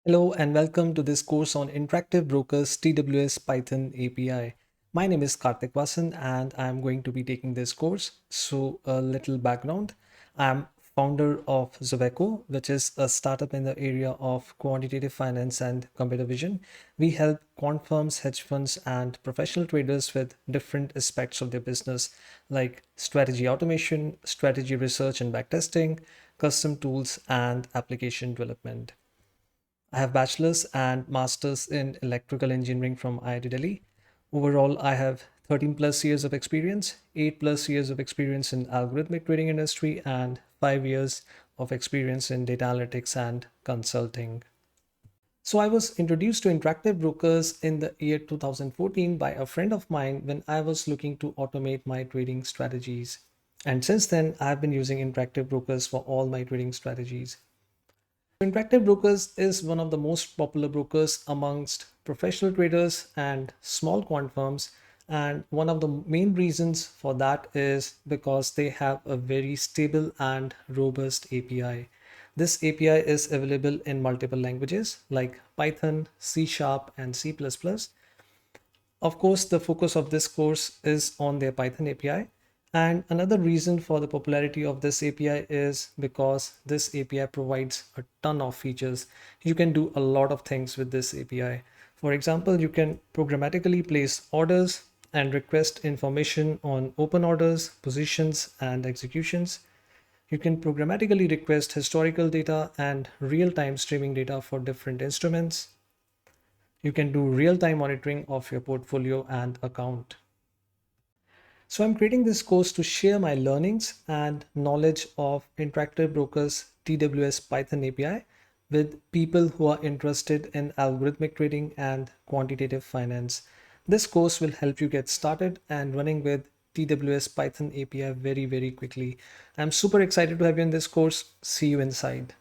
Hello and welcome to this course on Interactive Brokers TWS Python API. My name is Karthik Vasan and I'm going to be taking this course. So a little background. I'm founder of Zovaco, which is a startup in the area of quantitative finance and computer vision. We help quant firms, hedge funds, and professional traders with different aspects of their business like strategy automation, strategy research and backtesting, custom tools, and application development. I have bachelor's and master's in electrical engineering from IIT Delhi. Overall, I have 13 plus years of experience, 8 plus years of experience in algorithmic trading industry, and 5 years of experience in data analytics and consulting. So I was introduced to interactive brokers in the year 2014 by a friend of mine when I was looking to automate my trading strategies. And since then, I've been using interactive brokers for all my trading strategies. Interactive Brokers is one of the most popular brokers amongst professional traders and small quant firms. And one of the main reasons for that is because they have a very stable and robust API. This API is available in multiple languages like Python, C Sharp, and C++. Of course, the focus of this course is on their Python API. And another reason for the popularity of this API is because this API provides a ton of features. You can do a lot of things with this API. For example, you can programmatically place orders and request information on open orders, positions, and executions. You can programmatically request historical data and real-time streaming data for different instruments. You can do real-time monitoring of your portfolio and account. So I'm creating this course to share my learnings and knowledge of Interactive Brokers TWS Python API with people who are interested in algorithmic trading and quantitative finance. This course will help you get started and running with TWS Python API very quickly. I'm super excited to have you in this course. See you inside.